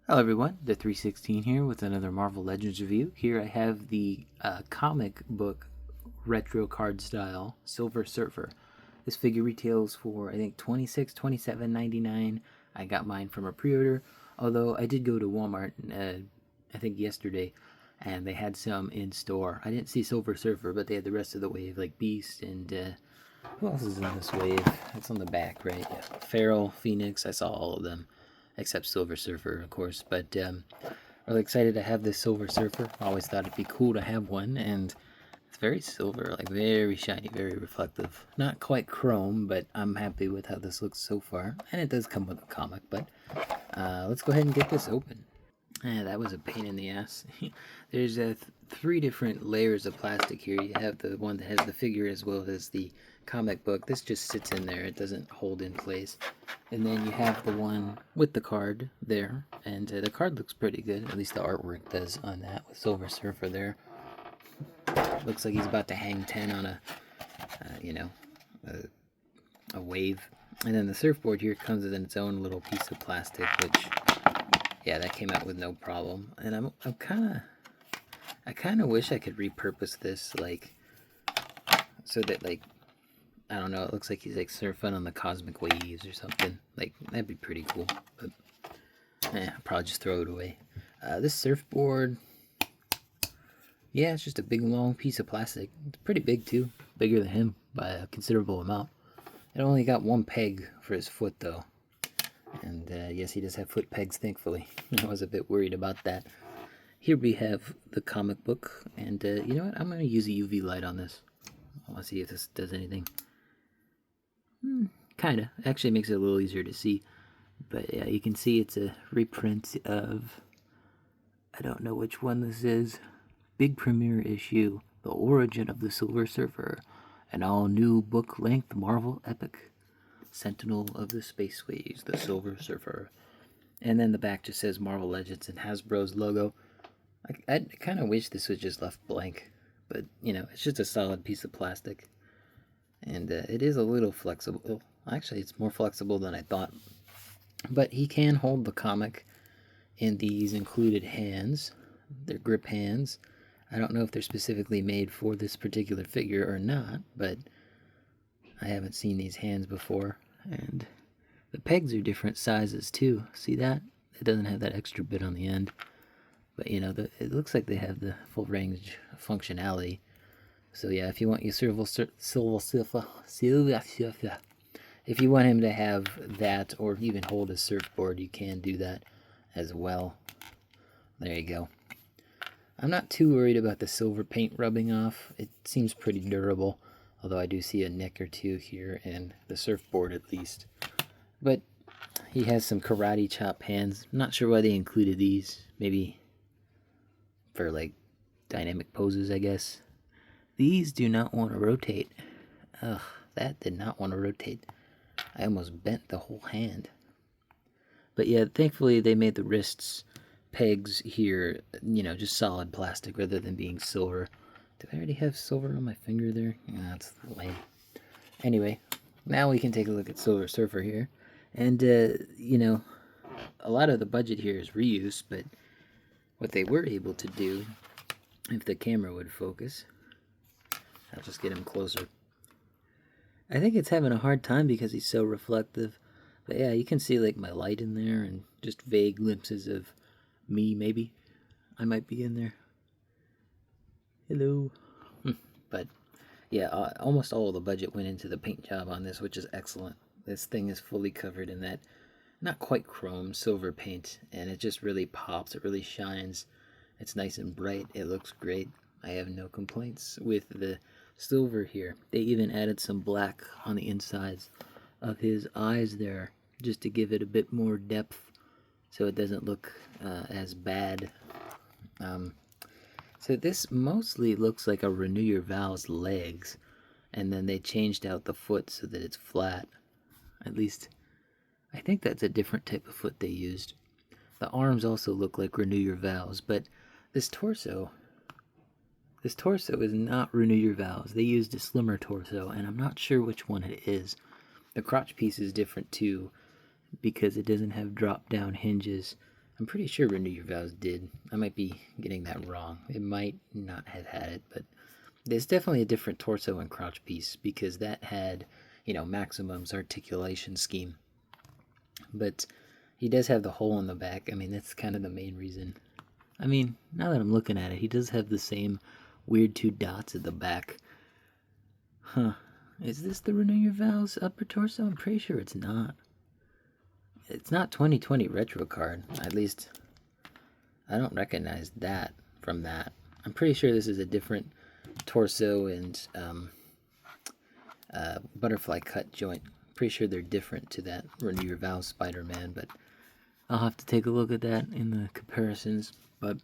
Hello everyone, the 316 here with another Marvel Legends review. Here I have the comic book retro card style Silver Surfer. This figure retails for I think 26, 27.99. I got mine from a pre-order, although I did go to Walmart I think yesterday and they had some in store. I didn't see Silver Surfer, but they had the rest of the wave like Beast and who else is in this wave? It's on the back, right? Yeah. Feral, Phoenix, I saw all of them except Silver Surfer, of course. But really excited to have this Silver Surfer. I always thought it'd be cool to have one, and it's very silver, like very shiny, very reflective. Not quite chrome, but I'm happy with how this looks so far. And it does come with a comic, but let's go ahead and get this open. That was a pain in the ass. There's three different layers of plastic here. You have the one that has the figure as well as the comic book. This just sits in there. It doesn't hold in place. And then you have the one with the card there. And the card looks pretty good. At least the artwork does on that with Silver Surfer there. Looks like he's about to hang 10 on a wave. And then the surfboard here comes in its own little piece of plastic, which yeah, that came out with no problem. And I kind of wish I could repurpose this, like, so that, like, I don't know, it looks like he's, like, surfing on the cosmic waves or something. Like, that'd be pretty cool. But, I'll probably just throw it away. This surfboard, yeah, it's just a big, long piece of plastic. It's pretty big, too. Bigger than him by a considerable amount. It only got one peg for his foot, though. And yes, he does have foot pegs, thankfully. I was a bit worried about that. Here we have the comic book, and you know what? I'm going to use a UV light on this. I want to see if this does anything. Kinda. Actually makes it a little easier to see. But yeah, you can see it's a reprint of, I don't know which one this is, big premiere issue, The Origin of the Silver Surfer, an all-new book-length Marvel epic. Sentinel of the Spaceways, the Silver Surfer. And then the back just says Marvel Legends and Hasbro's logo. I kind of wish this was just left blank, but you know, it's just a solid piece of plastic. And it is a little flexible. Actually, it's more flexible than I thought. But he can hold the comic in these included hands. They're grip hands. I don't know if they're specifically made for this particular figure or not, but I haven't seen these hands before. And the pegs are different sizes too. See that? It doesn't have that extra bit on the end. But you know, it looks like they have the full range functionality. So yeah, if you want your if you want him to have that or even hold a surfboard, you can do that as well. There you go. I'm not too worried about the silver paint rubbing off. It seems pretty durable, although I do see a nick or two here in the surfboard at least. But he has some karate chop hands. I'm not sure why they included these. Maybe for like dynamic poses, I guess. These do not want to rotate. Ugh, that did not want to rotate. I almost bent the whole hand. But yeah, thankfully they made the wrists pegs here, you know, just solid plastic rather than being silver. Do I already have silver on my finger there? Yeah, that's lame. Anyway, now we can take a look at Silver Surfer here. And, you know, a lot of the budget here is reuse, but what they were able to do, if the camera would focus, I'll just get him closer. I think it's having a hard time because he's so reflective. But yeah, you can see like my light in there and just vague glimpses of me, maybe. I might be in there. Hello. But yeah, almost all of the budget went into the paint job on this, which is excellent. This thing is fully covered in that, not quite chrome, silver paint, and it just really pops. It really shines. It's nice and bright. It looks great. I have no complaints with the silver here. They even added some black on the insides of his eyes there, just to give it a bit more depth, so it doesn't look as bad. So this mostly looks like a Renew Your Vows legs, and then they changed out the foot so that it's flat. At least, I think that's a different type of foot they used. The arms also look like Renew Your Vows, but this torso is not Renew Your Vows. They used a slimmer torso, and I'm not sure which one it is. The crotch piece is different too, because it doesn't have drop down hinges I'm pretty sure Renew Your Vows did. I might be getting that wrong. It might not have had it, but there's definitely a different torso and crouch piece because that had, Maximum's articulation scheme. But he does have the hole in the back. I mean, that's kind of the main reason. I mean, now that I'm looking at it, he does have the same weird 2 dots at the back. Huh. Is this the Renew Your Vows upper torso? I'm pretty sure it's not. It's not 2020 retro card. At least, I don't recognize that from that. I'm pretty sure this is a different torso and butterfly cut joint. Pretty sure they're different to that Renew Your Vows Spider-Man, but I'll have to take a look at that in the comparisons. But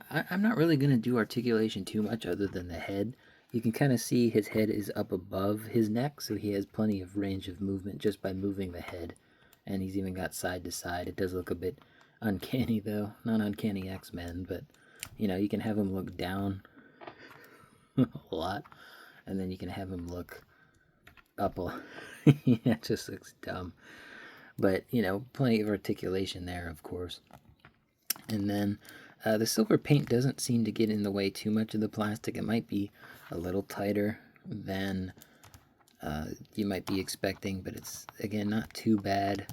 I'm not really going to do articulation too much other than the head. You can kind of see his head is up above his neck, so he has plenty of range of movement just by moving the head. And he's even got side to side. It does look a bit uncanny, though. Not uncanny X-Men, but, you can have him look down a lot. And then you can have him look up a lot. It just looks dumb. But, plenty of articulation there, of course. And then the silver paint doesn't seem to get in the way too much of the plastic. It might be a little tighter than you might be expecting, but it's, again, not too bad.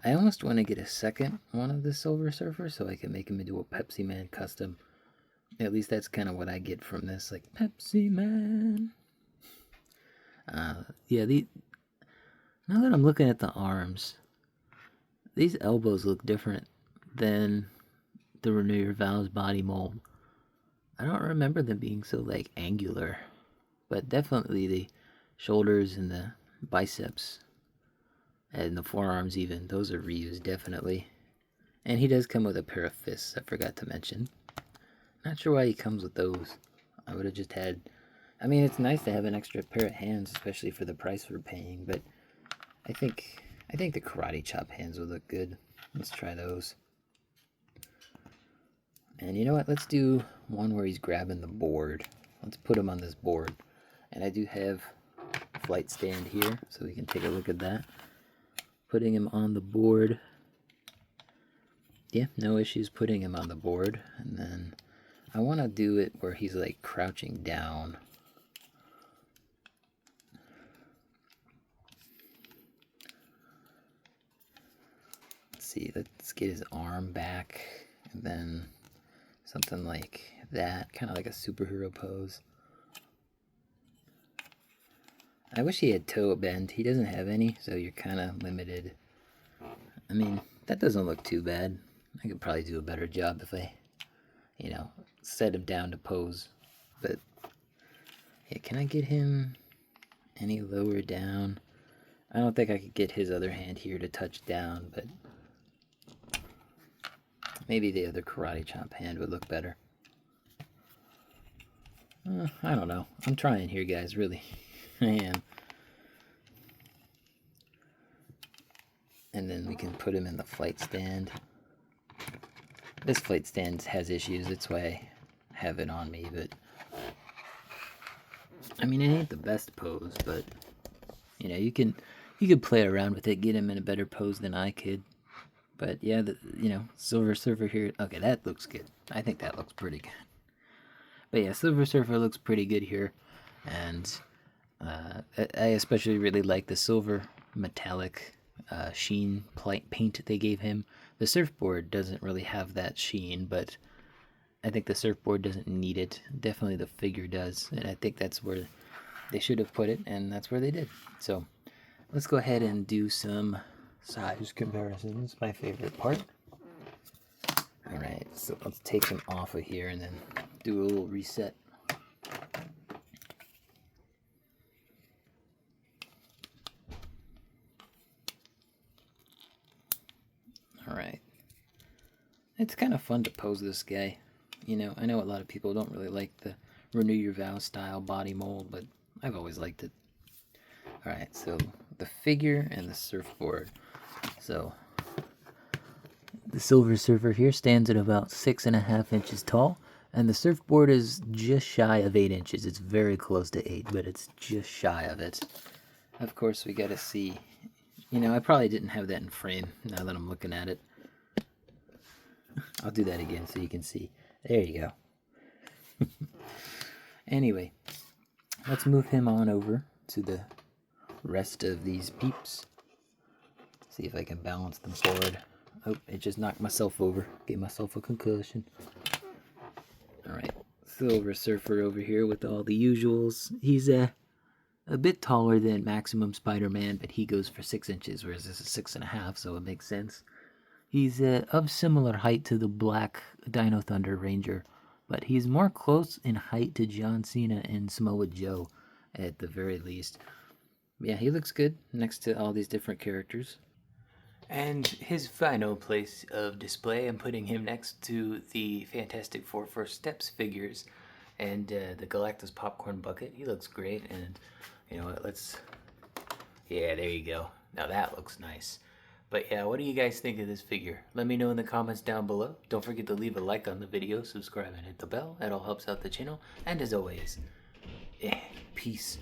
I almost want to get a second one of the Silver Surfer so I can make him into a Pepsi Man custom. At least that's kind of what I get from this, like, Pepsi Man. Yeah, now that I'm looking at the arms, these elbows look different than the Renew Your Vows body mold. I don't remember them being so, like, angular, but definitely the shoulders and the biceps and the forearms even, those are reused, definitely. And he does come with a pair of fists, I forgot to mention. Not sure why he comes with those. I would have just had, I mean, it's nice to have an extra pair of hands, especially for the price we're paying, but I think the karate chop hands would look good. Let's try those. And you know what, let's do one where he's grabbing the board. Let's put him on this board. And I do have a flight stand here, so we can take a look at that. Putting him on the board. Yeah, no issues putting him on the board. And then I want to do it where he's like crouching down. Let's see, let's get his arm back. And then something like that, kind of like a superhero pose. I wish he had toe bend. He doesn't have any, so you're kind of limited. I mean, that doesn't look too bad. I could probably do a better job if I, set him down to pose. But, yeah, can I get him any lower down? I don't think I could get his other hand here to touch down, but maybe the other karate chop hand would look better. I don't know. I'm trying here, guys, really. I am. And then we can put him in the flight stand. This flight stand has issues, that's why I have it on me, but I mean, it ain't the best pose, but you can play around with it, get him in a better pose than I could. But yeah, Silver Surfer here. Okay, that looks good. I think that looks pretty good. But yeah, Silver Surfer looks pretty good here, and I especially really like the silver metallic sheen paint they gave him. The surfboard doesn't really have that sheen, but I think the surfboard doesn't need it. Definitely the figure does, and I think that's where they should have put it, and that's where they did. So let's go ahead and do some size comparisons, my favorite part. Alright, so let's take him off of here and then do a little reset. Alright. It's kind of fun to pose this guy. I know a lot of people don't really like the Renew Your Vows style body mold, but I've always liked it. Alright, so the figure and the surfboard. So the Silver Surfer here stands at about 6.5 inches tall, and the surfboard is just shy of 8 inches. It's very close to 8, but it's just shy of it. Of course, we gotta see. I probably didn't have that in frame now that I'm looking at it. I'll do that again so you can see. There you go. Anyway, let's move him on over to the rest of these peeps. See if I can balance them forward. Oh, it just knocked myself over. Gave myself a concussion. Alright, Silver Surfer over here with all the usuals. He's a bit taller than Maximum Spider-Man, but he goes for 6 inches, whereas this is 6.5, so it makes sense. He's of similar height to the Black Dino Thunder Ranger, but he's more close in height to John Cena and Samoa Joe, at the very least. Yeah, he looks good next to all these different characters. And his final place of display, I'm putting him next to the Fantastic Four First Steps figures and the Galactus Popcorn Bucket. He looks great, and you know what, yeah, there you go. Now that looks nice. But yeah, what do you guys think of this figure? Let me know in the comments down below. Don't forget to leave a like on the video, subscribe, and hit the bell. That all helps out the channel. And as always, peace.